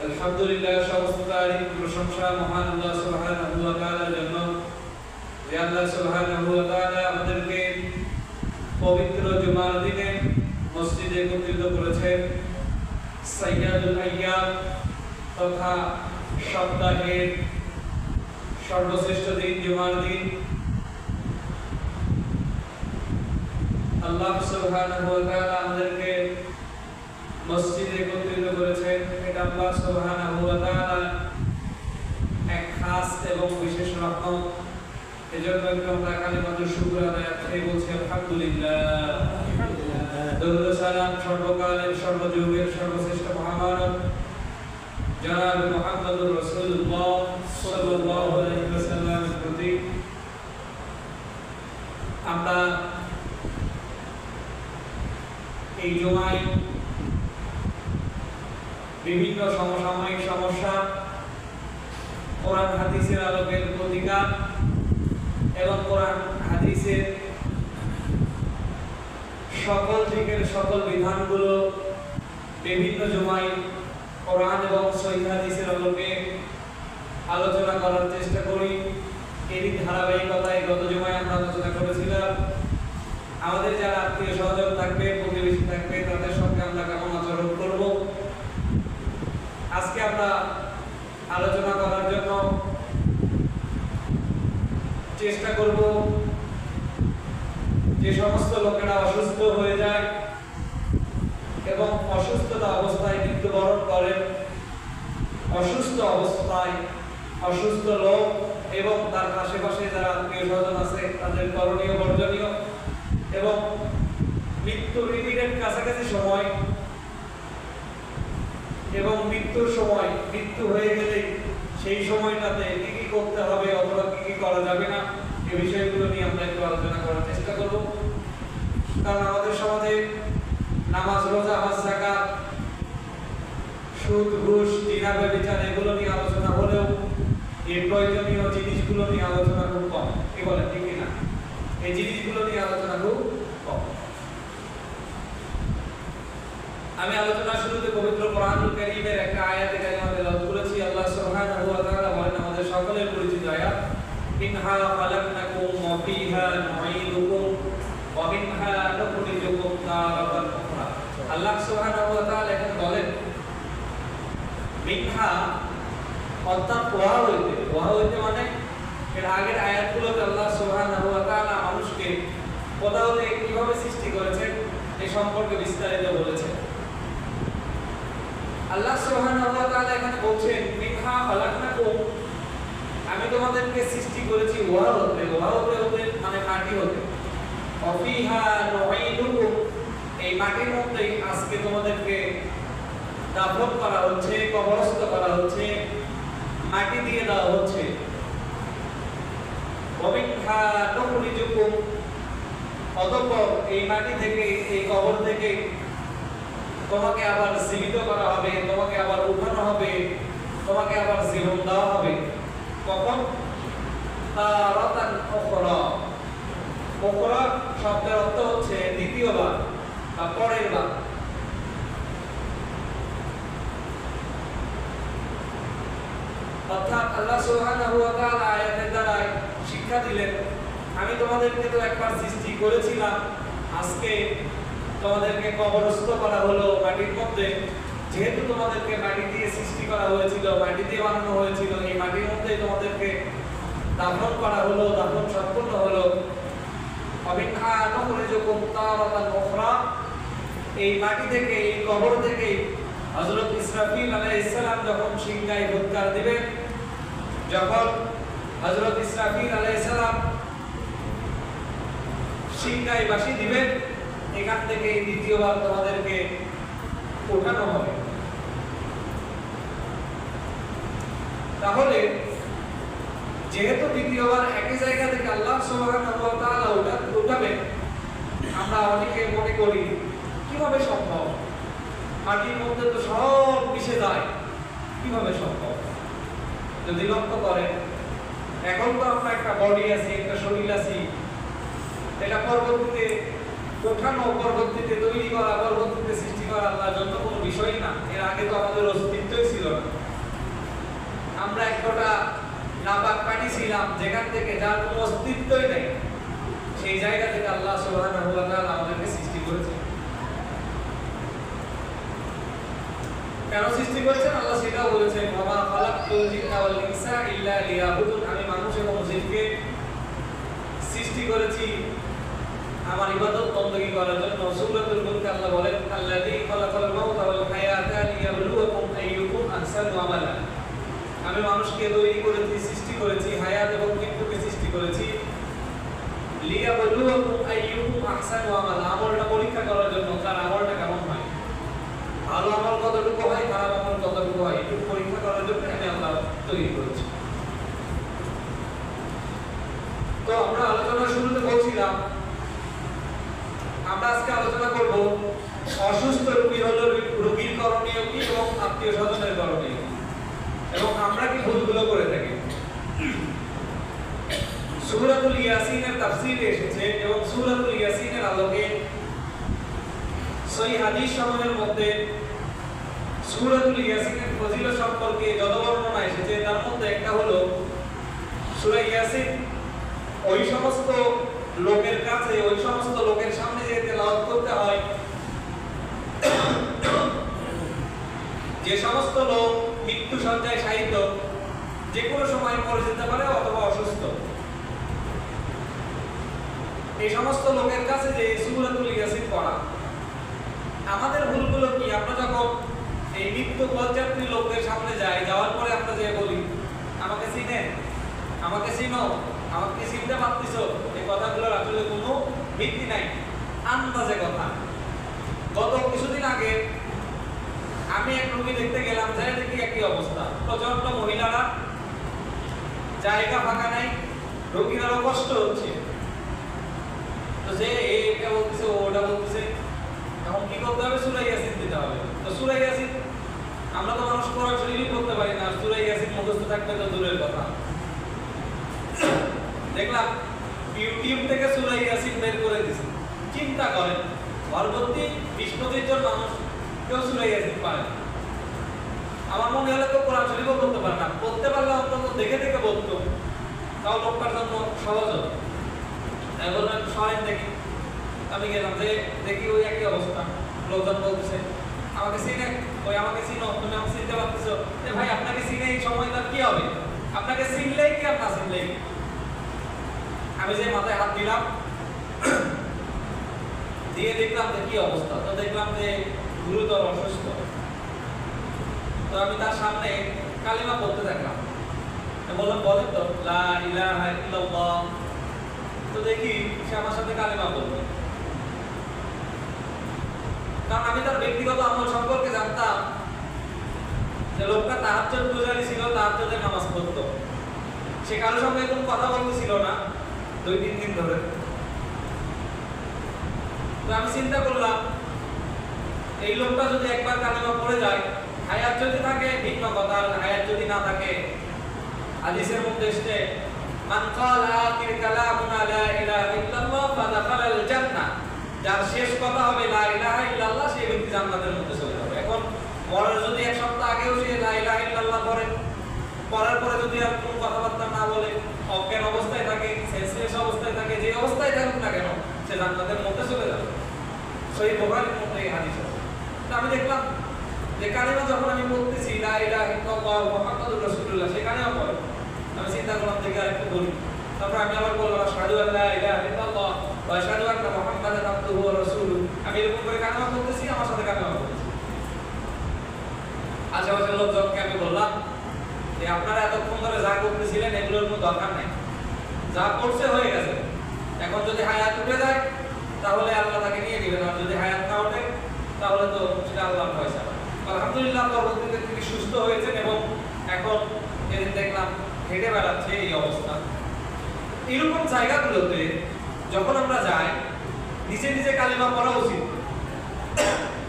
আলহামদুলিল্লাহ, সমস্ত তারিফ প্রশংসা মহান আল্লাহ সুবহানাহু ওয়া তাআলার জন্য, যে আল্লাহ সুবহানাহু ওয়া তাআলা আমাদেরকে পবিত্র জুমার দিনে মসজিদে একত্রিত করেছেন। সাইয়্যিদুল আইয়াম তথা সপ্তাহের সর্বশ্রেষ্ঠ দিন জুমার দিন আল্লাহ সুবহানাহু ওয়া তাআলা আমাদেরকে মসজিদে একত্রিত করেছেন। এটা আল্লাহ সুবহানাহু ওয়া তাআলা এক খাস এবং বিশেষ রহমত। এজন্য আমরা কালিমাতুশ শুকর আদায় করে বলছি আলহামদুলিল্লাহ। দরুদ ও সালাম সর্বকালের সর্বযুগের সর্বশ্রেষ্ঠ মহামানব জনাব মুহাম্মদুর রাসূলুল্লাহ সাল্লাল্লাহু আলাইহি ওয়াসাল্লামের প্রতি আমরা এই জুমায় বিভিন্ন সমসাময়িক সমস্যা, কোরআন হাদিসের আলোকের প্রতিকার এবং কোরআন হাদিসের সকল দিকের সকল বিধানগুলো বিভিন্ন জুমায় কোরআন এবং সহিহ হাদিসের আলোকে আলোচনা করার চেষ্টা করি। এরই ধারাবাহিকতায় গত জুমায় আমরা আলোচনা করেছিলাম আমাদের যারা আত্মীয় স্বজন থাকবে, প্রতিবেশী থাকবে, তাদের সঙ্গে আমরা কেমন আচরণ করব। আজকে আমরা আলোচনা করার জন্য চেষ্টা করব যে সমস্ত লোকেরা অসুস্থ হয়ে যায় এবং অসুস্থতা অবস্থায় মৃত্যুবরণ করেন, অসুস্থ অবস্থায় অসুস্থ লোক এবং তার আশেপাশে যারা আত্মীয় স্বজন আছে তাদের করণীয় বর্জনীয় এবং মৃত্যুর ইমিডিয়েট কাছাকাছি সময় এবং মৃত্যুর সময়, মৃত্যু হয়ে গেলে সেই সময়টাতে কি কি করতে হবে অথবা কি কি করা যাবে না, এই বিষয়গুলো নিয়ে আমরা একটু আলোচনা করার চেষ্টা করব। কারণ আমাদের সমাজে নামাজ, রোজা, হজ, যাকাত, সুদ, ঘুষ, জিনা, ব্যভিচার এগুলো নিয়ে আলোচনা হলেও এই প্রয়োজনীয় জিনিসগুলো নিয়ে আলোচনা খুব কম। কি বলেন, ঠিক না? এই জিনিসগুলো নিয়ে আলোচনা খুব কম। আমি আলোচনা শুরুতে পবিত্র কোরআনুল কারীমের একটা আয়াতে কারিমা তেলাওয়াত করেছি। আল্লাহ সুবহানাহু ওয়া তাআলা বলেন, আমাদের সকলের পরিচিত আয়াত, ইনহা খালাকনাকুম ওয়া ফিহা নুঈদুকুম ওয়া মিনহা নুখরিজুকুম তারাতান উখরা। আল্লাহ সুবহানাহু ওয়া তাআলা এখানে বলেন মিনহা অর্থাৎ ওয়া হইতে মানে এর আগের আয়াতগুলোতে আল্লাহ সুবহানাহু ওয়া তাআলা মানুষকে কোথা হতে কিভাবে সৃষ্টি করেছেন এই সম্পর্কে বিস্তারিত বলেছেন। আল্লাহ সুবহানাহু ওয়া তাআলা এখানে বলছেন মিনহা খালাকনাকুম, আমি তোমাদেরকে সৃষ্টি করেছি ওয়া হতে মানে মাটি হতে। ওয়া ফিহা নুঈদুকুম, এই মাটির মধ্যেই আজকে তোমাদেরকে দাফন করা হচ্ছে, কবরস্থ করা হচ্ছে, মাটি দিয়ে দেওয়া হচ্ছে। ওয়া মিনহা নুখরিজুকুম, অতঃপর এই মাটি থেকে, এই কবর থেকে তোমাকে আবার জীবিত করা হবে, তোমাকে আবার উঠানো হবে, তোমাকে আবার জীবন দেওয়া হবে। কখন? তারাতান উখরা। উখরা শব্দের অর্থ হচ্ছে দ্বিতীয়বার বা পরের বার। অর্থাৎ আল্লাহ সুবহানাহু ওয়া তাআলা আয়াতের দ্বারা শিক্ষা দিলেন, আমি তোমাদেরকে তো একবার সৃষ্টি করেছিলাম, আজকে তোমাদেরকে কবরস্থ করা হলো মাটির মধ্যে। যেহেতু তোমাদেরকে মাটি দিয়ে সৃষ্টি করা হয়েছিল, মাটি দিয়ে বানানো হয়েছিল, এই মাটির মধ্যে তোমাদেরকে দাফন করা হলো, দাফন সম্পূর্ণ হলো। অবিনহা নুখরিজুকুম তারাতান উখরা, এই মাটি থেকে, এই কবর থেকে হযরত ইসরাফিল আলাইহিস সালাম যখন সিংহায় ফুৎকার দিবেন, যখন হযরত ইসরাফিল আলাইহিস সালাম সিংহায় বাঁশি দিবেন, এখান থেকে দ্বিতীয়বার তোমাদেরকে ওঠানো হবে। তাহলে যেহেতু দ্বিতীয়বার একই জায়গা থেকে আল্লাহ সুবহানাহু ওয়া তাআলা উঠাবেন, আমরা অনেকে মনে করি কিভাবে সম্ভব, মাটির মধ্যে তো সব মিশে যায়, কিভাবে সম্ভব? যদি লক্ষ্য করেন, এখন তো আমরা একটা বডি আছি, একটা শরীর আছি, এটা পরবর্তীতে ওঠানো, পরবর্তীতে তৈরি করা, পরবর্তীতে সৃষ্টি করা আল্লাহর জন্য কোনো বিষয় না। এর আগে তো আমাদের অস্তিত্বই ছিল ছিল না। আমরা একটা নাপাক পানি ছিলাম, যেখান থেকে যার কোনো অস্তিত্বই নেই, সেই জায়গা থেকে আল্লাহ সুবহানাহু ওয়া তাআলা আমাদেরকে সৃষ্টি করেছেন। কেন সৃষ্টি করেছেন আল্লাহ সেটাও বলেছেন, ওয়া মা খালাকতুল জিন্না ওয়াল ইনসা ইল্লা লিয়াবুদুন। আমি মানুষ এবং জিনকে সৃষ্টি করেছি আমার ইবাদত বندگی করার জন্য। সূরাতুল মুলক আল্লাহ বলেন, আল্লাযী খালাকাল মাউতা ওয়াল হায়াতা লিয়াবলুয়াকুম আইয়ুকুম আহসানু আমালা। আমি মানুষকে তৈরি করেছি, সৃষ্টি করেছি, হায়াত এবং মৃত্যুকে সৃষ্টি করেছি, লিয়াবলুয়াকুম আইয়ুকুম আহসানু আমালা, আমলটা পরীক্ষা করার জন্য, কার আমলটা কেমন হয়, ভালো আমল কতটুকু হয়, খারাপ আমল কতটুকু হয়, একটু পরীক্ষা করার জন্য আমি আল্লাহ তৈরি করেছি। তো আমরা আলোচনা শুরুতে বলছিলাম, আমরা আজকে আলোচনা করব অসুস্থ রোগী হলো রোগীর করণীয় কি এবং আত্মীয় স্বজনের করণীয়, এবং আমরা কি ভুলগুলো করে থাকি। সূরাতুল ইয়াসিনের তাফসীরে এসেছে এবং সূরাতুল ইয়াসিনের আলোকে সহিহ হাদিস সমূহের মধ্যে সূরাতুল ইয়াসিনের ফজিলত সম্পর্কে যত বর্ণনা এসেছে তার মধ্যে একটা হলো সূরা ইয়াসিন ওই সমস্ত লোকের কাছে, ওই সমস্ত লোকের সামনে যে তেলাওয়াত করতে হয় যে সমস্ত লোক মৃত্যু সজ্জায় শায়িত, যে কোনো সময় মরে যেতে পারে অথবা অসুস্থ, এই সমস্ত লোকের কাছে যে সূরাতুল ইয়াসিন পড়া। আমাদের ভুলগুলো কি, আমরা যখন এই মৃত্যু পথযাত্রী লোকদের সামনে যাই, যাওয়ার পরে আমরা যে বলি আমাকে চিনেন, আমাকে চিনো, আমাকে চিনতে পারতেছো, এই কথাগুলোর আসলে কোনো ভিত্তি নাই, আন্দাজে কথা। গত কিছুদিন আগে আমি এক রোগী দেখতে গেলাম, যাই দেখি একই অবস্থা, প্রচন্ড মহিলারা, জায়গা ফাঁকা নাই, রোগীরাও কষ্ট হচ্ছে। তো যে এটা বলতেছে, ওটা বলতেছে, এখন কি করতে হবে, সূরা ইয়াসিন দিতে হবে। তো সূরা ইয়াসিন আমরা তো মানুষ কোরআন শরীফ পড়তে পারি না, সূরা ইয়াসিন মুখস্থ থাকবে তো দূরের কথা। দেখলাম ইউটিউব থেকে সূরা ইয়াসিন বের করে দিয়েছে। চিন্তা করেন, পরবর্তী 20-25 জন মানুষ কেউ সূরা ইয়াসিন পারে। আমার মনে হলো কেউ কোরআন শরীফও পড়তে পারে না, পড়তে পারলে অন্তত দেখে দেখে বলতো, তাও লোকটার জন্য সহজ হতো। তাই বললাম সরেন দেখি। আমি গেলাম, যে দেখি ওই একই অবস্থা, লোকজন বলতেছে আমাকে চিনে, ওই আমাকে চিনো, তুমি আমাকে চিনতে পারতেছো, ভাই আপনাকে চিনে এই সময়টা কি হবে, আপনাকে চিনলেই কি আর না চিনলেই। আমি যে মাথায় হাত দিলাম, দিয়ে দেখলাম যে কি অবস্থা। তো দেখলাম যে গুরুতর অসুস্থ। তো আমি তার সামনে কালিমা পড়তে থাকলাম, বললাম বলেন তো লা ইলাহা ইল্লাল্লাহ। তো দেখি সে আমার সাথে কালিমা বলবে, কারণ আমি তার ব্যক্তিগত আমল সম্পর্কে জানতাম যে লোকটা তাহাজ্জুদ গুজারি ছিল, তাহাজ্জুদের নামাজ পড়তো, সে কারোর সঙ্গে কোনো কথা বলতেছিল না 2-3 দিন ধরে। তো আমি চিন্তা করলাম, এই লোকটা যদি একবার কালিমা পড়ে যায়, হায়াত যদি থাকে ভিন্ন কথা, আর হায়াত যদি না থাকে, হাদিসের মধ্যে এসেছে মান ক্বালা আখির কালামুনা লা ইলাহা ইল্লাল্লাহ ফাদাখালাল জান্নাহ, যার শেষ কথা হবে লা ইলাহা ইল্লাল্লাহ, সেই ব্যক্তি জান্নাতের মধ্যে চলে যাবে। এখন মরার যদি এক সপ্তাহ আগেও সে লা ইলাহা ইল্লাল্লাহ পড়ে, পড়ার পরে যদি আর কোনো কথাবার্তা না বলে, অজ্ঞান অবস্থায় থাকে, সেন্সলেস অবস্থায় থাকে, যে অবস্থায় থাকুক না কেন, সে জান্নাতের মধ্যে চলে যাবে। সহিহ বুখারীর মধ্যে এই হাদিস আছে। তো আমি দেখলাম যে কালিমা যখন আমি বলতেছি লা ইলাহা ইল্লাল্লাহ মুহাম্মাদুর রাসূলুল্লাহ, সে কালিমা পড়ে। আমি চিন্তা করলাম দেখি আরেকটু বলি। তারপর আমি আবার বললাম আশহাদু আল্লা ইলাহা ইল্লাল্লাহ ওয়া আশহাদু আন্না মুহাম্মাদান আবদুহু ওয়া রাসূলুহু। আমি এরকম করে কালিমা বলতেছি, আমার সাথে কালিমা বলতেছি। আশেপাশের লোকজনকে আমি বললাম যে আপনারা এতক্ষণ ধরে যা করতেছিলেন এগুলোর কোনো দরকার নেই, যা করছে হয়ে গেছে। এখন যদি হায়াত উঠে যায় তাহলে আল্লাহ তাকে নিয়ে নেবেন, আর যদি হায়াত না ওঠে তাহলে তো সেটা আল্লাহর ফয়সালা। আলহামদুলিল্লাহ পরবর্তীতে তিনি সুস্থ হয়েছেন এবং এখন এদিন দেখলাম হেঁটে বেড়াচ্ছে এই অবস্থা। এরকম জায়গাগুলোতে যখন আমরা যাই, নিজে নিজে কালিমা পড়া উচিত।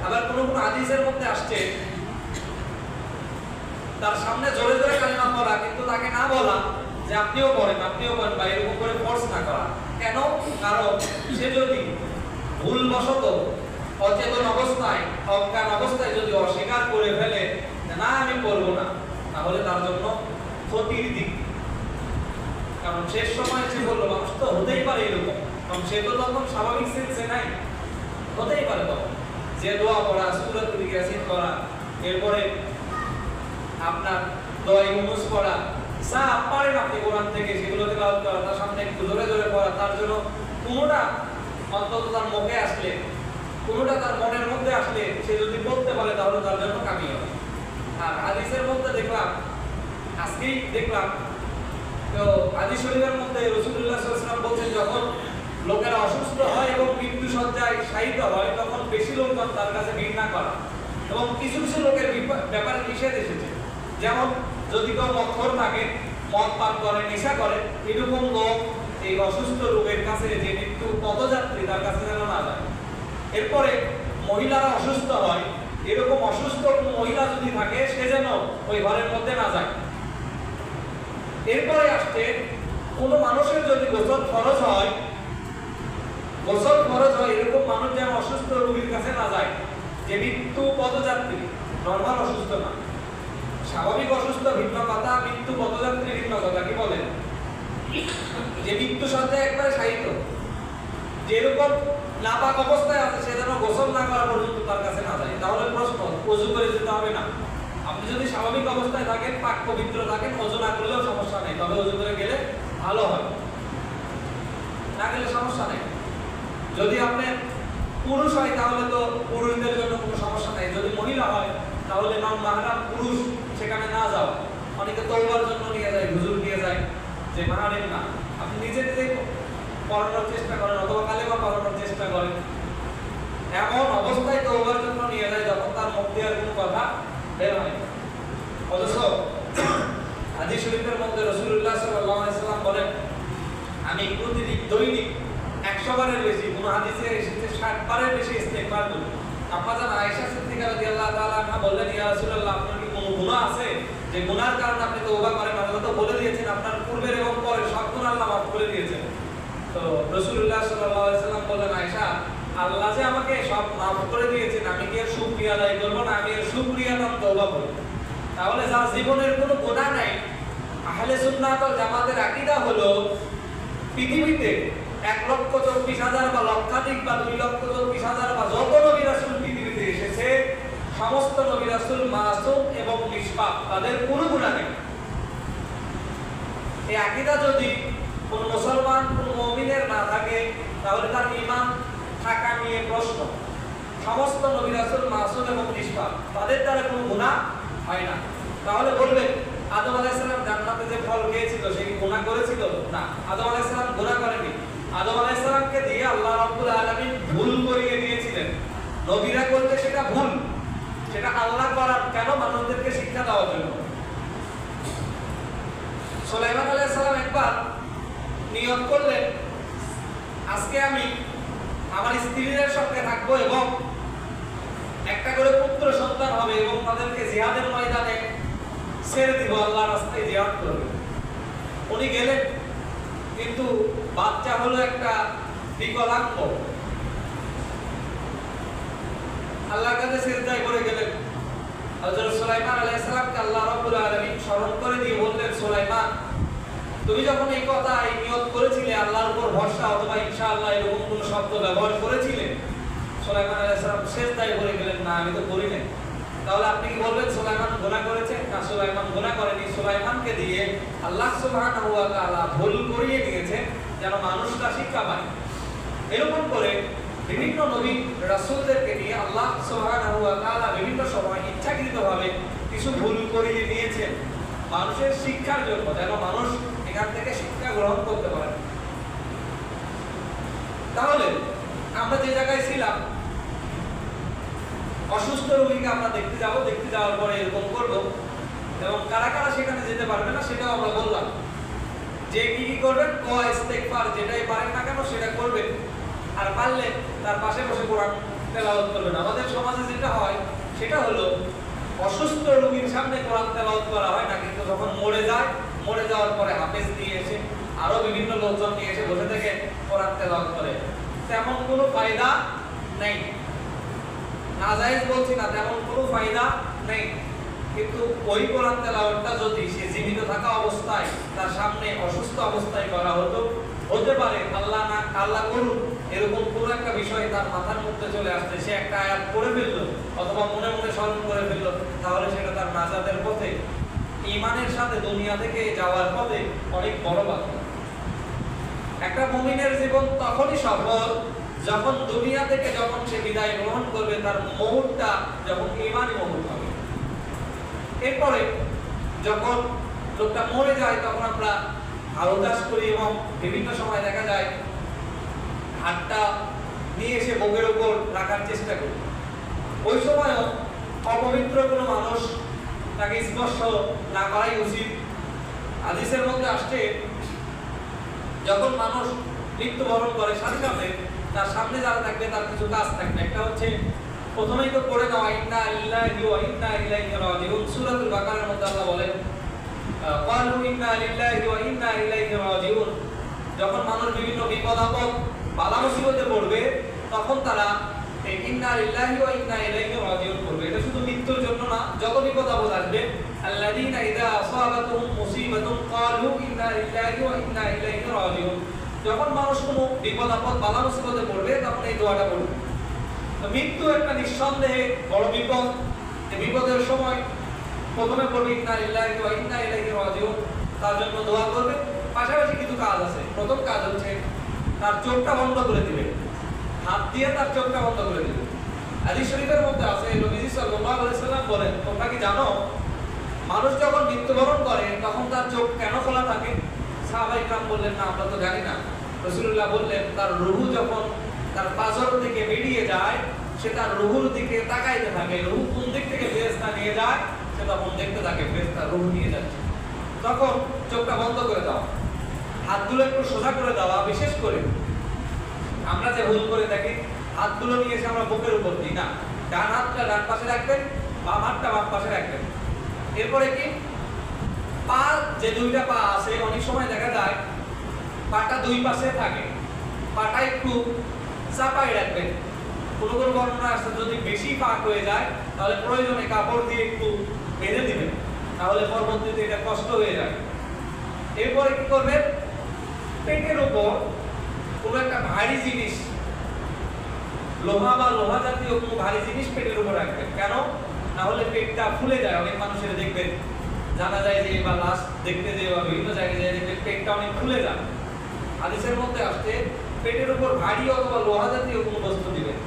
আবার কোনো কোনো হাদিসের মধ্যে আসছে তার সামনে জোরে জোরে কালিমা পড়া, কিন্তু তাকে না বলা যে আপনিও পড়েন, বা এরকম করে ফোর্স না করা। কেন? কারণ সে যদি ভুলবশত অচেতন অবস্থায়, অজ্ঞান অবস্থায় যদি অস্বীকার করে ফেলে না আমি পড়বো শেষ সময় সে বললো মানুষ তো হতেই পারে এরকম, কারণ সে তো তখন স্বাভাবিক সেন্সে নাই, হতেই পারে তখন যে দোয়া পড়া, সূরাতুল ইয়াসিন পড়া, এরপরে আপনার দোয়া ইউনুস পড়া, যা পারেন আপনি কোরআন থেকে সেগুলো তেলাওয়াত করা, তার সামনে একটু জোরে জোরে পড়া, তার জন্য কোনোটা অন্তত তার মুখে আসলে, কোনোটা তার মনের মধ্যে আসলে সে যদি বলতে পারে তাহলে তার জন্য কামিয়ে হবে। আর হাদিসের মধ্যে দেখলাম, আজকেই দেখলাম তো হাদিস শরীফের মধ্যে রাসূলুল্লাহ সাল্লাল্লাহু আলাইহি ওয়াসাল্লাম বলছেন যখন লোকেরা অসুস্থ হয় এবং মৃত্যু শয্যায় শায়িত হয় তখন বেশি লোকজন তার কাছে ভিড় না করা, এবং কিছু কিছু লোকের ব্যাপারে নিষেধ এসেছে, যেমন যদি কেউ মদখোর থাকে, মদ পান করে, নেশা করে, এরকম লোক এই অসুস্থ রোগের কাছে, যে মৃত্যু পথযাত্রী, তার কাছে যেন না যায়। এরপরে মহিলারা অসুস্থ হয়, এরকম অসুস্থ কোনো মহিলা যদি থাকে সে যেন ওই ঘরের মধ্যে না যায়। এরপরে আসছে কোনো মানুষের যদি গোসল ফরজ হয়, এরকম মানুষ যেন অসুস্থ রোগীর কাছে না যায়, যে মৃত্যু পথযাত্রী, নরমাল অসুস্থ না। স্বাভাবিক অসুস্থ ভিন্ন কথা, মৃত্যু পথযাত্রী ভিন্ন কথা। কি বলেন? যে মৃত্যু শয্যায় একবারে শায়িত, যেরকম নাপাক অবস্থায় আছে সে যেন গোসল না করা পর্যন্ত তার কাছে না যায়। তাহলে প্রশ্ন, ওযু করে যেতে হবে না? আপনি যদি স্বাভাবিক অবস্থায় থাকেন, পাক পবিত্র থাকেন, ওযু না করলেও সমস্যা নেই, তবে ওযু করে গেলে ভালো হয়, না গেলে সমস্যা নেই। যদি আপনি পুরুষ হয় তাহলে তো পুরুষদের জন্য কোনো সমস্যা নেই, যদি মহিলা হয় তাহলে নন মাহরাম পুরুষ সেখানে না যাও। অনেকে তওবার জন্য নিয়ে যায়, হুজুর নিয়ে যায় যে মাহরাম না, আপনি নিজে নিজে পড়ানোর চেষ্টা করেন অথবা কালেমা পড়ানোর চেষ্টা করেন। এমন অবস্থায় তওবার জন্য নিয়ে যায় যখন তার মুখ দিয়ে আর কোনো কথা বের হয়। অথচ হাদিস শরীফের মধ্যে রাসূলুল্লাহ সাল্লাল্লাহু আলাইহি ওয়াসাল্লাম বলেন, আমি প্রতিদিন দৈনিক 100 বারের বেশি, কোন হাদিসে এসেছে 60 বারের বেশি ইস্তেগফার করি। আম্মাজান আয়েশা সিদ্দিকা রাদিয়াল্লাহু তাআলা আনহা বললেন, ইয়া রাসূলুল্লাহ, আপনার কি কোনো গুনাহ আছে যে গুনাহর কারণে আপনি তওবা করেন? আল্লাহ তো বলে দিয়েছেন আপনার পূর্বের এবং পরের সব গুনাহ আল্লাহ মাফ করে দিয়েছেন। তো রাসূলুল্লাহ সাল্লাল্লাহু আলাইহি ওয়াসাল্লাম বললেন, আয়েশা, আল্লাহ যে আমাকে সব মাফ করে দিয়েছেন, আমি কি এর শুকরিয়া আদায় করব না? আমি এর শুকরিয়া নাম তওবা করব। তাহলে যার জীবনের কোনো গুনাহ নাই, আহলে সুন্নাত ওয়াল জামাতের আকীদা হলো পৃথিবীতে 1,24,000 বা লক্ষাধিক বা 2,24,000 বা যত নবী রাসূল পৃথিবীতে এসেছে, সমস্ত নবী রাসূল মাসুম এবং নিষ্পাপ, তাদের কোনো গুনাহ নেই। এই আকীদা যদি কোন মুসলমান, কোন মুমিনের না থাকে তাহলে তার ঈমান থাকা নিয়ে প্রশ্ন। সমস্ত নবী রাসূল মাসুম এবং নিষ্পাপ, তাদের দ্বারা কোনো গুনাহ হয় না। তাহলে বলবেন আদম আলাইহিস সালাম জান্নাতে যে ফল খেয়েছিল সে কি গুনাহ করেছিল? না, আদম আলাইহিস সালাম গুনাহ করেনি। আদম আলাইহিস সালামকে দিয়ে আল্লাহ রাব্বুল আলামিন ভুল করিয়ে দিয়েছিলেন। নবীরা করতে সেটা ভুল, সেটা আল্লাহ করার কেন? মানুষদেরকে শিক্ষা দেওয়ার জন্য। সুলাইমান আলাইহিস সালাম একবার নিয়ত করলেন, আজকে আমি আমার স্ত্রীদের সঙ্গে থাকবো এবং একটা করে পুত্র সন্তান হবে এবং তাদেরকে জিহাদের ময়দানে ছেড়ে দিব, আল্লাহর রাস্তায় জিহাদ করবে। উনি গেলেন, কিন্তু বাচ্চা হলো একটা বিকলাঙ্গ। আল্লাহর কাছে সিজদায় পড়ে গেলেন। হযরত সুলাইমান আলাইহিস সালামকে আল্লাহ রাব্বুল আলামিন স্মরণ করে দিয়ে বললেন, সুলাইমান, তুমি যখন এই কথা, এই নিয়ত করেছিলে, আল্লাহর উপর ভরসা অথবা ইনশাআল্লাহ এরকম কোন শব্দ ব্যবহার করেছিলে, সুলাইমান আলাইহিস সালাম সিজদায় পড়ে গেলেন, না আমি তো করি নাই। তাহলে আপনি কি বলবেন সুলাইমান গুনাহ করেছে? না, সুলাইমান গুনাহ করেনি। সুলাইমানকে দিয়ে আল্লাহ সুবহানাহু ওয়া তাআলা ভুল করিয়ে দিয়েছে যেন মানুষরা শিক্ষা পায়। এরকম করে বিভিন্ন নবী রাসূলদেরকে নিয়ে আল্লাহ সুবহানাহু ওয়া তাআলা বিভিন্ন সময় ইচ্ছাকৃতভাবে কিছু ভুল করিয়ে দিয়েছেন মানুষের শিক্ষার জন্য, যেন মানুষ এখান থেকে শিক্ষা গ্রহণ করতে পারে। তাহলে আমরা যে জায়গায় ছিলাম, অসুস্থ রোগীকে আমরা দেখতে যাব, দেখতে যাওয়ার পরে এরকম করব, এবং কারা কারা সেখানে যেতে পারবে না সেটাও আমরা বললাম। যে কি কি করবেন, দোয়া ইস্তেগফার যেটাই পারেন না কেন সেটা করবেন, আর পারলে তার পাশে বসে কোরআন তেলাওয়াত করবেন। আমাদের সমাজে যেটা হয় সেটা হলো অসুস্থ রোগীর সামনে কোরআন তেলাওয়াত করা হয় না, কিন্তু যখন মরে যায়, মরে যাওয়ার পরে হাফেজ নিয়ে এসে আরো বিভিন্ন লোকজন নিয়ে এসে বসে থেকে কোরআন তেলাওয়াত করে। তেমন কোনো ফায়দা নেই, নাজায়েজ বলছি না, তেমন কোনো ফায়দা নেই। কিন্তু ওই কোরআন তেলাওয়াতটা যদি সে জীবিত থাকা অবস্থায় তার সামনে অসুস্থ অবস্থায় করা হতো, হতে পারে আল্লাহ করুন এরকম পুরো একটা বিষয় তার মাথার মধ্যে চলে আসছে, সে একটা আয়াত পড়ে ফেললো অথবা মনে মনে স্মরণ করে ফেললো, তাহলে সেটা তার নাজাতের পথে, ঈমানের সাথে দুনিয়া থেকে যাওয়ার পথে অনেক বড় বাধা। একটা মুমিনের জীবন তখনই সফল যখন দুনিয়া থেকে যখন সে বিদায় গ্রহণ করবে, তার মুহূর্তটা যখন ঈমানি মুহূর্ত হবে। এরপরে যখন লোকটা মরে যায় তখন আমরা আলোদাস করি এবং বিভিন্ন সময় দেখা যায় হাতটা নিয়ে এসে বুকের উপর রাখার চেষ্টা করি। ওই সময়ও অপবিত্র কোনো মানুষ তাকে স্পর্শ না করাই উচিত। হাদিসের মধ্যে আসছে যখন মানুষ মৃত্যুবরণ করে সাথে সাথে তার সামনে যারা থাকবে তার কিছু কাজ থাকবে। একটা হচ্ছে প্রথমেই তো পড়ে দেওয়া ইন্না লিল্লাহি ওয়া ইন্না ইলাইহি রাজিউন। সূরাতুল বাকারার মধ্যে আল্লাহ বলেন ক্বালু ইন্না লিল্লাহি ওয়া ইন্না ইলাইহি রাজিউন। যখন মানুষ বিভিন্ন বিপদ আপদ বালা মুসিবতে পড়বে তখন তারা এই ইন্না লিল্লাহি ওয়া ইন্না ইলাইহি রাজিউন করবে। এটা শুধু মৃত্যুর জন্য না, যত বিপদ আপদ আসবে আল্লাযীনা ইযা আসাবাতুহুম মুসিবাতুন ক্বালু ইন্না লিল্লাহি ওয়া ইন্না ইলাইহি রাজিউন। যখন মানুষ কোনো বিপদ আপদ বালা মুসিবতে পড়বে তখন এই দোয়াটা পড়বে। মৃত্যু একটা নিঃসন্দেহে বড় বিপদ। এই বিপদের সময় প্রথমে পড়বে ইন্না লিল্লাহি ওয়া ইন্না ইলাইহি রাজিউন, তার জন্য দোয়া করবে। পাশাপাশি কিছু কাজ আছে। প্রথম কাজ হচ্ছে তার চোখটা বন্ধ করে দিবে, হাত দিয়ে তার চোখটা বন্ধ করে দিবে। হাদিস শরীফের মধ্যে আছে নবীজি সাল্লাল্লাহু আলাইহি সাল্লাম বলেন, তোমরা কি জানো মানুষ যখন মৃত্যুবরণ করে তখন তার চোখ কেন খোলা থাকে? সাহাবায়ে কেরাম বললেন, না আমরা তো জানি না। রাসূলুল্লাহ বললেন, তার রূহ যখন তার পাজর থেকে বেরিয়ে যায় সে তার রূহুর দিকে তাকাইতে থাকে। রূহ কোন দিক থেকে ফেরেশতা নিয়ে যায় সে তখন দেখতে থাকে ফেরেশতা রূহ নিয়ে যাচ্ছে। তখন চোখটা বন্ধ করে দাও, হাতগুলো একটু সোজা করে দেওয়া। বিশেষ করে আমরা যে ভুল করে থাকি, হাতগুলো নিয়ে এসে আমরা বুকের উপর দিই না। ডান হাতটা ডান পাশে রাখবেন, বাম হাতটা বাম পাশে রাখবেন। এরপরে কি পা, যে দুইটা পা আছে অনেক সময় দেখা যায় পাটা দুই পাশে থাকে, পাটা একটু চাপাই রাখবেন। কোনো কোনো বর্ণনা আছে যদি বেশি পাক হয়ে যায় তাহলে প্রয়োজনে কাপড় দিয়ে একটু বেঁধে দিবেন, তাহলে পরবর্তীতে এটা কষ্ট হয়ে যায়। এরপরে কি করবেন, পেটের উপর কোনো একটা ভারী জিনিস, লোহা বা লোহা জাতীয় কোনো ভারী জিনিস পেটের উপর রাখবেন। কেন? না হলে পেটটা ফুলে যায়। অনেক মানুষের দেখবেন জানা যায় যে বা লাশ দেখতে যে বা বিভিন্ন জায়গায় যায় দেখবেন পেটটা অনেক ফুলে যায়। হাদিসের মধ্যে আসছে পেটের উপর ভারী অথবা লোহা জাতীয় কোনো বস্তু দিবেন।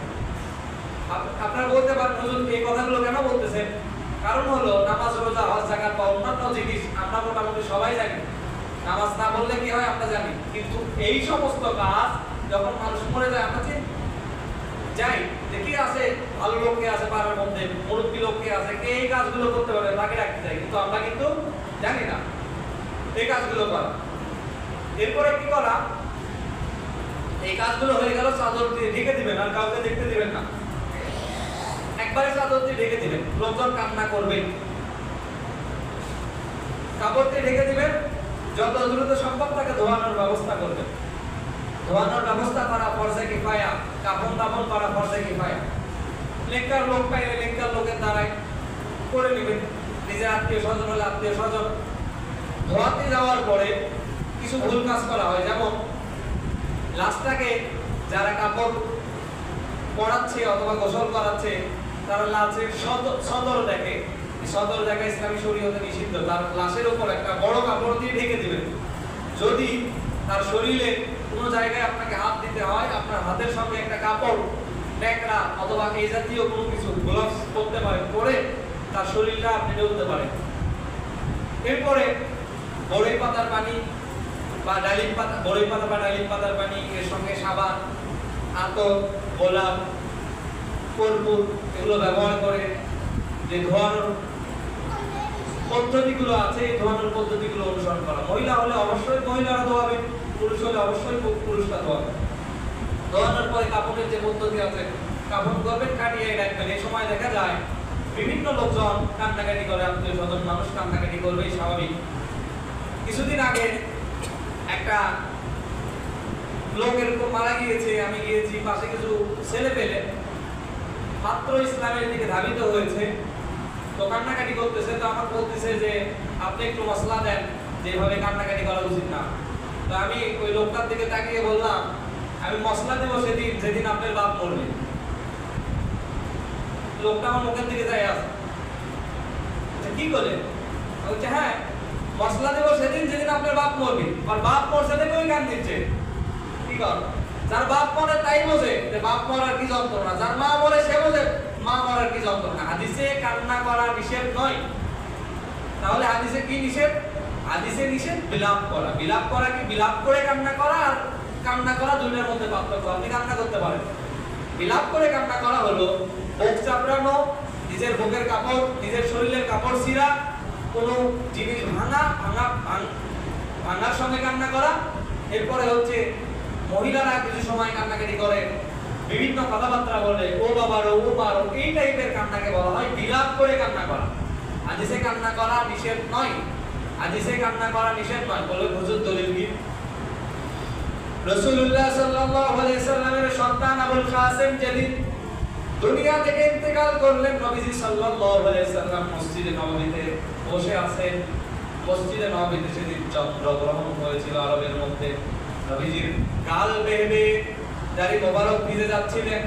আপনারা বলতে পারেন হুজুর এই কথাগুলো কেন বলতেছেন? কারণ হলো নামাজ, রোজা, হজ, যাকাত বা অন্যান্য জিনিস আমরা মোটামুটি সবাই জানি। নামাজ না বললে কি হয় আমরা জানি, কিন্তু এই সমস্ত কাজ যখন মানুষ মরে যায় আমরা যাই দেখি আছে ভালো লোক কে আছে পাড়ার মধ্যে, মুরব্বী লোক কে আছে, কে এই কাজগুলো করতে পারবে তাকে রাখতে চাই, কিন্তু আমরা কিন্তু জানি না এই কাজগুলো করা। এরপরে কি করা, এই কাজগুলো হয়ে গেল চাদর দিয়ে ঢেকে দিবেন, আর কাউকে দেখতে দিবেন না। একবারে চাদর দিয়ে ঢেকে দিবেন, লোকজন কান্না করবে। কাপড় দিয়ে ঢেকে দিবেন, যত দ্রুত সম্ভব তাকে ধোয়ানোর ব্যবস্থা করবেন। ধোয়ানোর ব্যবস্থা করা ফরজে কিফায়া, কাফন দাফন করা ফরজে কিফায়া। লেখার লোক পাইলে লেখার লোকের দ্বারাই করে নেবেন। নিজের আত্মীয় স্বজন হলে আত্মীয় স্বজন। ধোয়াতে যাওয়ার পরে কিছু ভুল কাজ করা হয়, যেমন লাশটাকে যারা কাপড় পরাচ্ছে অথবা গোসল করাচ্ছে তারা লাশের সদর দেখে, সদর দেখা ইসলামী শরীয়তে নিষিদ্ধ। তার লাশের উপর একটা বড় কাপড় দিয়ে ঢেকে দিবেন। যদি তার শরীরে কোনো জায়গায় আপনাকে হাত দিতে হয়, আপনার হাতের সঙ্গে একটা কাপড়, ন্যাকড়া অথবা এই জাতীয় কোনো কিছু গ্লাভস পরতে পারেন, পরে তার শরীরটা আপনি ঢেলতে পারেন। এরপরে বড়ই পাতার পানি বা ডালিম পাতা, বড়ই পাতা বা ডালিম পাতার পানি, এর সঙ্গে সাবান, আতর, গোলাপ, কর্পূর এগুলো ব্যবহার করে যে ধোয়ানোর পদ্ধতিগুলো আছে, এই ধোয়ানোর পদ্ধতিগুলো অনুসরণ করা। মহিলা হলে অবশ্যই মহিলারা ধোয়াবে, পুরুষ হলে অবশ্যই পুরুষরা ধোয়াবে। ধোয়ানোর পরে কাপড়ের যে পদ্ধতি আছে, কাপড় করবেন, কাটিয়ে রাখবেন। এই সময় দেখা যায় বিভিন্ন লোকজন কান্নাকাটি করে, আত্মীয় স্বজন মানুষ কান্নাকাটি করবেই স্বাভাবিক। কিছুদিন আগে একটা লোক এরকম মারা গিয়েছে, আমি গিয়েছি, পাশে কিছু ছেলে পেলে মাত্র ইসলামের দিকে ধাবিত হয়েছে, তো কান্নাকাটি করতেছে, তো আমার বলতেছে যে আপনি একটু মশলা দেন, যেভাবে কান্নাকাটি করা উচিত না। তো আমি ওই লোকটার দিকে তাকিয়ে বললাম, আমি মশলা দেবো সেদিন যেদিন আপনার বাপ মরবে। লোকটা আমার মুখের দিকে যায় আছে, কি করে? বলছে হ্যাঁ, মশলা দেবো সেদিন যেদিন আপনার বাপ মরবে। আর বাপ মরছে দেখে ওই গান দিচ্ছে। কি কর? যার বাপ মরে তাই বোঝে যে বাপ মরার কি যন্ত্রণা, যার মা মরে সে বোঝে মা মরার কি যন্ত্রণা। হাদিসে কান্না করা নিষেধ নয়। তাহলে হাদিসে কি নিষেধ? হাদিসে নিষেধ বিলাপ করা। বিলাপ করা কি? বিলাপ করে কান্না করা আর কান্না করা দুইটার মধ্যে পার্থক্য। আপনি কান্না করতে পারেন। বিলাপ করে কান্না করা হলো বুক চাপড়ানো, নিজের বুকের কাপড়, নিজের শরীরের কাপড় ছিঁড়া, কোনো জিনিস ভাঙার সঙ্গে কান্না করা। এরপরে হচ্ছে মহিলারা কিছু সময় কান্নাকাটি করে, বিভিন্ন কথাবার্তা বলে, ও বাবারও ও মারো, এই টাইপের কান্নাকে বলা হয় বিলাপ করে কান্না করা। হাদিসে কান্না করা নিষেধ নয়। হাদিসে কান্না করা নিষেধ নয়। বলে হুজুর দলিল কি? রাসূলুল্লাহ সাল্লাল্লাহু আলাইহি সাল্লামের সন্তান আবুল কাসেম যেদিন দুনিয়া থেকে ইন্তেকাল করলেন, নবীজি সাল্লাল্লাহু আলাইহি সাল্লাম মসজিদে নববীতে বসে আছেন। মসজিদে নববীতে সেদিন চন্দ্রগ্রহণ হয়েছিল আরবের মধ্যে। নবীজির গাল বেয়ে বেয়ে দাড়ি মোবারক ভিজে যাচ্ছিলেন।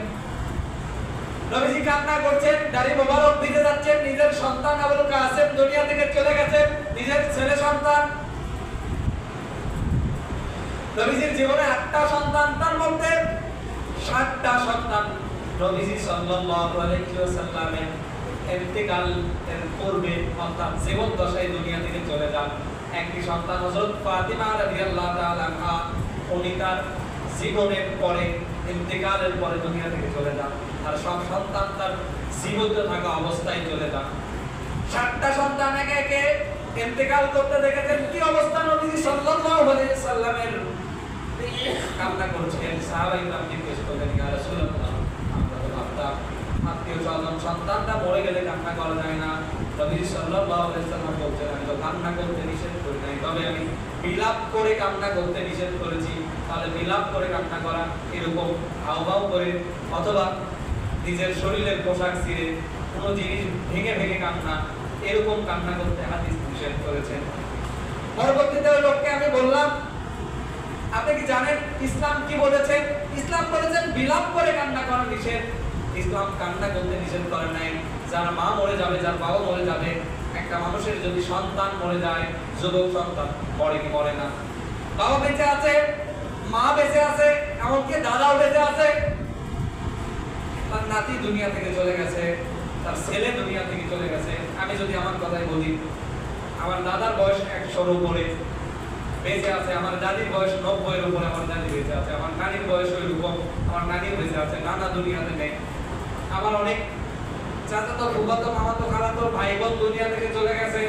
নবীজি কান্না করছেন, দাড়ি মোবারক ভিজে যাচ্ছেন। নিজের সন্তান আবুল কাসেম দুনিয়া থেকে চলে গেছেন, নিজের ছেলে সন্তান। নবীজির জীবনে 8টা সন্তান, তার মধ্যে 7টা সন্তান নবীজি সাল্লাল্লাহু আলাইহি ওয়াসাল্লামের ইন্তেকালের পূর্বে অর্থাৎ জীবন দশায় দুনিয়া থেকে চলে যান। একটি সন্তান হযরত ফাতিমা রাদিয়াল্লাহু তাআলা আনহা, উনি তার জীবনের পরে ইন্তেকালের পরে দুনিয়া থেকে চলে যান। আর সব সন্তান তার জীবিত থাকা অবস্থায় চলে যান। 7টা সন্তান একে একে ইন্তেকাল করতে দেখেছেন। কি অবস্থা নবীজি সাল্লাল্লাহু আলাইহি সাল্লামের? কান্না করছেন। সাহাবায়ে কেরাম জিজ্ঞেস করলেন, ইয়া রাসূলুল্লাহ, আমরা তো ভাবতাম আত্মীয়-স্বজন সন্তানটা মরে গেলে কান্না করা যায় না। নবীজি সাল্লাল্লাহু আলাইহি সাল্লাম বলছেন, আমি তো কান্না করতে নিষেধ করি নাই, তবে আমি বিলাপ করে কান্না করতে নিষেধ করেছি। তাহলে বিলাপ করে কান্না করা, এরকম হাওয়াও করে অথবা নিজের শরীরের পোশাক ছিঁড়ে কোনো জিনিস ভেঙে ভেঙে কান্না, এরকম কান্না করতে হাদিস নিষেধ করেছেন। পরবর্তীতে ওই লোককে আমি বললাম, আপনি কি জানেন ইসলাম কি বলেছে? ইসলাম বলেছেন বিলাপ করে কান্না করা নিষেধ। ইসলাম কান্না করতে নিষেধ করে নাই। যার মা মরে যাবে, যার বাবা মরে যাবে, একটা মানুষের যদি সন্তান মরে যায়, যুবক সন্তান, মরে কি মরে না? বাবা বেঁচে আছে, মা বেঁচে আছে, এমনকি দাদাও বেঁচে আছে, তার নাতি দুনিয়া থেকে চলে গেছে, তার ছেলে দুনিয়া থেকে চলে গেছে। আমি যদি আমার কথাই বলি, আমার দাদার বয়স 100-এর উপরে বেঁচে আছে, আমার দাদির বয়স 90-এর উপরে, আমার দাদি বেঁচে আছে, আমার নানির বয়স ওইরকম, আমার নানি বেঁচে আছে, নানা দুনিয়াতে নেই। আমার অনেক চাচাতো, ফুফাতো, মামাতো, খালাতো ভাই বোন দুনিয়া থেকে চলে গেছে,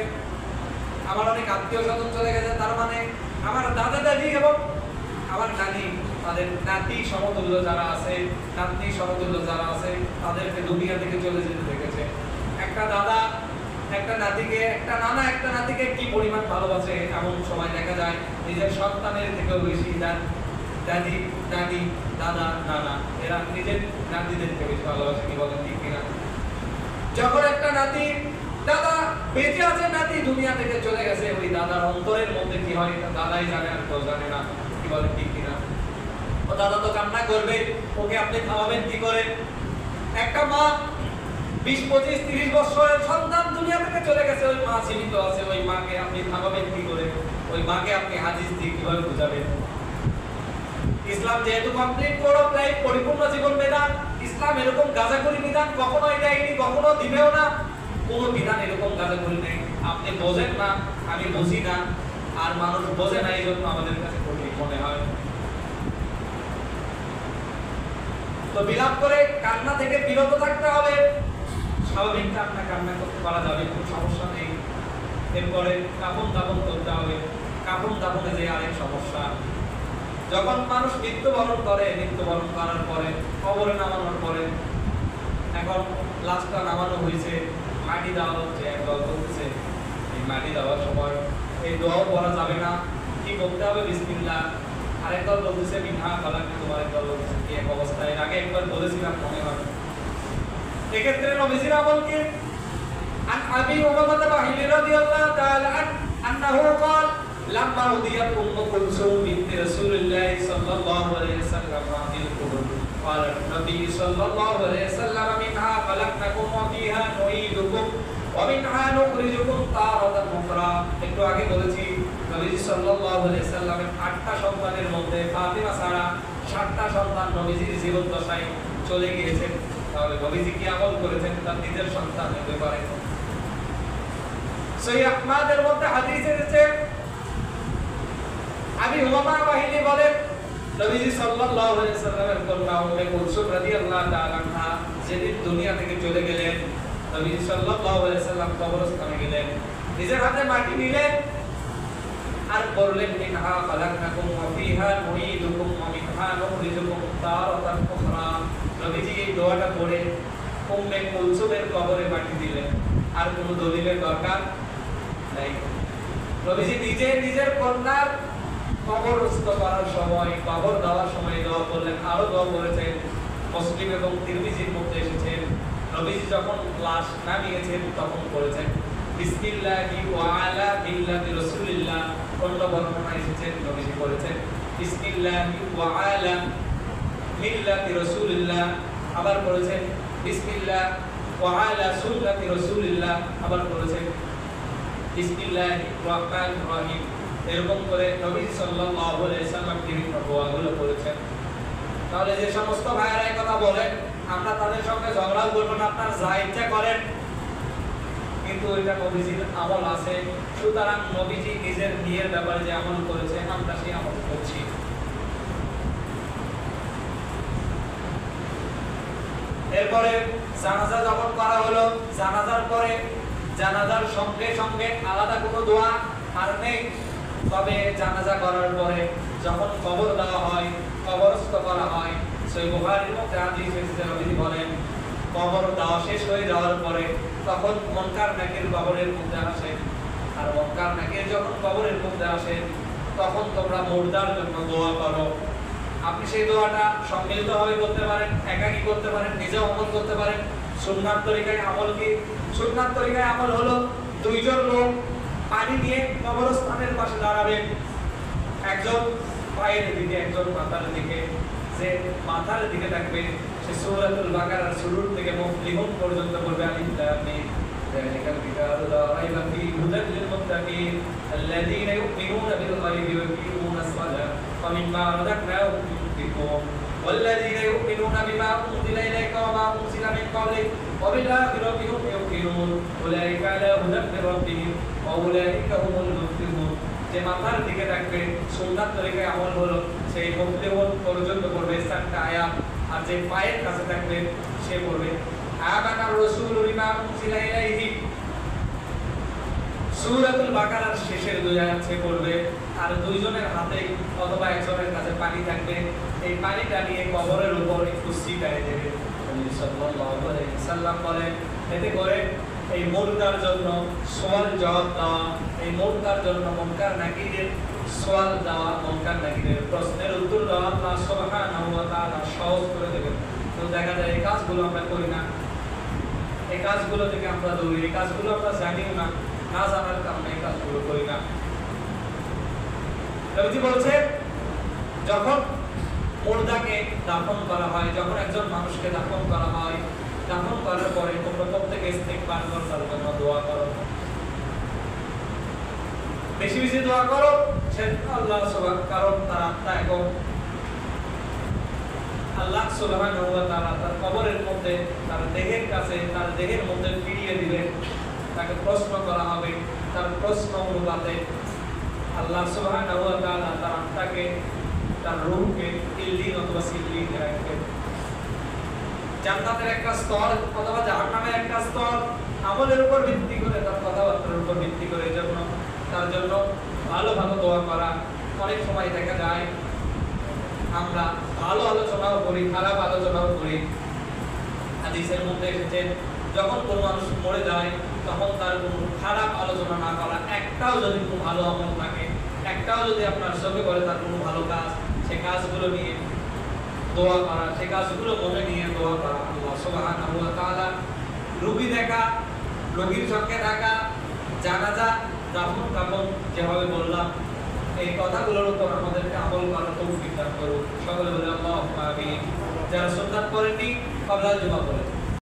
আমার অনেক আত্মীয়-স্বজন চলে গেছে। তার মানে আমার দাদা দাদি এবং আমার নানি, তাদের নাতি সমতুল্য যারা আছে, নাতনি সমতুল্য যারা আছে, তাদেরকে দুনিয়া থেকে চলে যেতে দেখেছে। একটা দাদা একটা নাতিকে, একটা নানা একটা নাতিকে কি পরিমাণ ভালোবাসে, এমন সময় দেখা যায় নিজের সন্তানের থেকেও বেশি দাদি, নানি, দাদা, নানা এরা নিজের নাতিদেরকে বেশি ভালোবাসে। কি বলেন, ঠিক কিনা? যখন একটা নাতি, দাদা বেঁচে আছে, নাতি দুনিয়া থেকে চলে গেছে, ওই দাদার অন্তরের মধ্যে কি হয় দাদাই জানে, আর কেউ জানে না। কি বলেন, ঠিক কিনা? ও দাদা তো কান্না করবে, ওকে আপনি থামাবেন কি করে? একটা মা 20-25-30 বছরের সন্তান দুনিয়া থেকে চলে গেছে, ওই মা জীবিত আছে, ওই মাকে আপনি থামাবেন কি করে? ওই মাকে আপনি হাদিস দিয়ে কিভাবে বুঝাবেন? ইসলাম যেহেতু কমপ্লিট প্রোডাক্ট লাইফ, পরিপূর্ণ জীবন বিধান, ইসলাম এরকম গাঁজাখুরি বিধান কখনোই দেয়নি, কখনো দিবেও না। কোনো বিধান এরকম গাঁজাখুরি নেই। আপনি বোঝেন না, আমি বুঝি না, আর মানুষ বোঝে না, এই জন্য আমাদের কাছে কঠিন মনে হয়। তো বিলাপ করে কান্না থেকে বিরত থাকতে হবে। স্বাভাবিক কান্না করতে পারা যাবে, কোনো সমস্যা নেই। এরপরে কাফন দাফন করতে হবে। কাফন দাফনে যে আরেক সমস্যা, যখন মানুষ মৃত্যুবরণ করে, মৃত্যুবরণ করার পরে কবরে নামানোর পরে, এখন লাশটা নামানো হয়েছে, মাটি দেওয়া হচ্ছে, একদল বলতেছে এই মাটি দেওয়ার সময় এই দোয়াও পড়া যাবে না, কি করতে হবে? বিসমিল্লাহ। আরেকদল বলতেছে মিনহা খালাকনাকুম, তোমার একদল বলতেছে কি এক অবস্থায়। আগে একবার বলেছিলাম মনে হয়। এক্ষেত্রে নবীজির আমল কি? عن أبي أمامة الباهلي رضي الله تعالى عنه أنه قال لما هديت أم كلثوم بنت رسول الله صلى الله عليه وسلم عن القبور قال النبي صلى الله عليه وسلم منها خلقناكم وفيها نعيدكم ومنها نخرجكم تارة أخرى একটু আগে বলেছি নবীজি সাল্লাল্লাহু আলাইহি সাল্লামের 8টা সন্তানের মধ্যে ফাতিমা ছাড়া 7টা সন্তান নবীজির জীবন দশায় চলে গিয়েছেন তাহলে নবীজি কি আমল করেছেন তার নিজের সন্তানের ব্যাপারে সহিহ আহমদের মধ্যে হাদিস এসেছে আবি উমামা বাহিনী বলেন নবীজি সাল্লাল্লাহু আলাইহি সাল্লামের কন্যা উম্মে কুলসুম রাদিয়াল্লাহু তাআলা আনহা যেদিন দুনিয়া থেকে চলে গেলেন নবীজি সাল্লাল্লাহু আলাইহি সাল্লাম কবরস্থানে গেলেন নিজের হাতে মাটি নিলেন আর বললেন মিনহা খালাকনাকুম ওয়া ফিহা নুঈদুকুম ওয়া মিনহা নুখরিজুকুম তারাতান উখরা নবীজি এই দোয়াটা পড়ে উম্মে কুলসুমের কবরে মাটি দিলেন আর কোনো দলিলের দরকার নাই নবীজি নিজে নিজের কন্যার কবরস্থ করার সময় কবর দেওয়ার সময় দোয়া করলেন আরো দোয়া করেছেন মুসলিম এবং তিরমিজির মধ্যে এসেছে নবীজি যখন লাশ নামিয়েছেন তখন করেছেন বিসমিল্লাহি ওয়া আলা মিল্লাতি রাসূলিল্লাহ অন্য বর্ণনা এসেছে নবীজি করেছেন বিসমিল্লাহি ওয়া আলা মিল্লাতি রাসূলিল্লাহ আবার করেছেন বিসমিল্লাহ ওয়া আলা সুন্নতি রাসূলিল্লাহ আবার করেছেন বিসমিল্লাহির রহমানির রহিম এরকম করে নবী সাল্লাল্লাহু আলাইহি সাল্লাম বিভিন্ন দোয়াগুলো করেছেন তাহলে যে সমস্ত ভাইরা এই কথা বলেন আমরা তাদের সঙ্গে ঝগড়া করব না আপনার যা ইচ্ছা করেন কিন্তু এটা নবীজির আমল আছে সুতরাং নবীজি নিজের বিয়ের ব্যাপারে যে আমল করেছে আমরা সেই আমল করছি এরপরে জানাজা যখন করা হলো জানাজার পরে জানাজার সঙ্গে সঙ্গে আলাদা কোনো দোয়া আর নেই তবে জানাজা করার পরে যখন কবর দেওয়া হয় কবরস্থ করা হয় সহিহ বুখারীর মধ্যে হাদিস এসেছে নবীজি বলেন কবর দেওয়া শেষ হয়ে যাওয়ার পরে তখন মুনকার নাকির কবরের মধ্যে আসে আর মুনকার নাকির যখন কবরের মধ্যে আসে তখন তোমরা মুর্দার জন্য দোয়া করো আপনি সেই দোয়াটা সম্মিলিতভাবে করতে পারেন একাকী করতে পারেন নিজেও আমল করতে পারেন সুন্নাত তরিকায় আমল কি সুন্নাত তরিকায় আমল হলো দুইজন লোক পানি নিয়ে কবরস্থানের পাশে দাঁড়াবেন একজন পায়ের দিকে একজন মাথার দিকে যে মাথার দিকে থাকবে সে সূরাতুল বাকারার শুরু থেকে মুফলিহুন পর্যন্ত পড়বে আলিফ লাম মিম যালিকাল কিতাবু লা রাইবা ফীহি হুদাল লিল মুত্তাকিন আল্লাযীনা ইউমিনুনা বিল গায়বি ওয়া yuqimunas সালাহ ওয়া মিম্মা রাযাকনাহুম ইউনফিকুন والذين يؤمنون بما أنزل إليك وما أنزل من قبلك وبالآخرة هم يوقنون أولئك على هدى من ربهم وأولئك هم المفلحون যে মাথার দিকে থাকবে সুন্নাত তরিকায় আমল হলো সেই মুফলিহুন পর্যন্ত পড়বে 7টা আয়াত আর যে পায়ের কাছে থাকবে সে পড়বে আমানার রাসূলু বিমা উনজিলা ইলাইহি সূরাতুল বাকারার শেষের দুই আয়াত সে পড়বে আর দুইজনের হাতে অথবা একজনের কাছে পানি থাকবে এই পানিটা নিয়ে কবরের উপর একটু ছিটায় দেবে নবী সাল্লাল্লাহু আলাইহি সাল্লাম বলেন এতে করে এই মুনকার জন্য সওয়াল জবাব দেওয়া এই মুনকার জন্য মুনকার নাকিরের সওয়াল দেওয়া মুনকার নাকিরের প্রশ্নের উত্তর দেওয়া আল্লাহ সুবহানাহু ওয়া তাআলা সহজ করে দেবেন তো দেখা যায় এই কাজগুলো আমরা করি না এই কাজগুলো থেকে আমরা দৌড়ি এই কাজগুলো আমরা জানিও না না জানার কারণে এই কাজগুলো করি না নবীজি বলছেন যখন মুর্দাকে দাফন করা হয় যখন একজন মানুষকে দাফন করা হয় দাফন করার পরে তোমরা প্রত্যেকে ইস্তিগফার করো তার জন্য দোয়া করো বেশি বেশি দোয়া করো সে আল্লাহ সুবহানাহু কারণ তার আত্মা এখন আল্লাহ সুবহানাহু ওয়া তাআলা তার কবরের মধ্যে তার দেহের কাছে তার দেহের মধ্যে ফিরিয়ে দিবেন তাকে প্রশ্ন করা হবে তার প্রশ্ন অনুপাতে আল্লাহ সুবহানাহু ওয়া তাআলা তার আত্মাকে তার রূহকে ইল্লিন অথবা সিল্লিন রাখবেন জান্নাতের একটা স্তর অথবা জাহান্নামের একটা স্তর আমলের উপর ভিত্তি করে তার কথাবার্তার উপর ভিত্তি করে জন্য তার জন্য ভালো ভালো দোয়া করা অনেক সময় দেখা যায় আমরা ভালো আলোচনাও করি খারাপ আলোচনাও করি হাদিসের মধ্যে এসেছে যখন কোনো মানুষ মরে যায় তখন তার কোনো খারাপ আলোচনা না করা একটাও যদি কোনো ভালো আমল থাকে একটাও যদি আপনার চোখে পড়ে তার কোনো ভালো কাজ সে কাজগুলো নিয়ে দোয়া করা সে কাজগুলো মনে নিয়ে দোয়া করা আল্লাহ সুবহানাহু ওয়া তাআলা রুবি দেখা রোগীর সঙ্গে থাকা, জানাজা, দাফন কাফন যেভাবে বললাম, এই কথাগুলোর উপর আমাদেরকে আমল করার তৌফিক দান করুন। সকলে বলে আল্লাহুম্মা আমিন। যারা সুন্নাত পড়েননি কবলা জুমা পড়েন।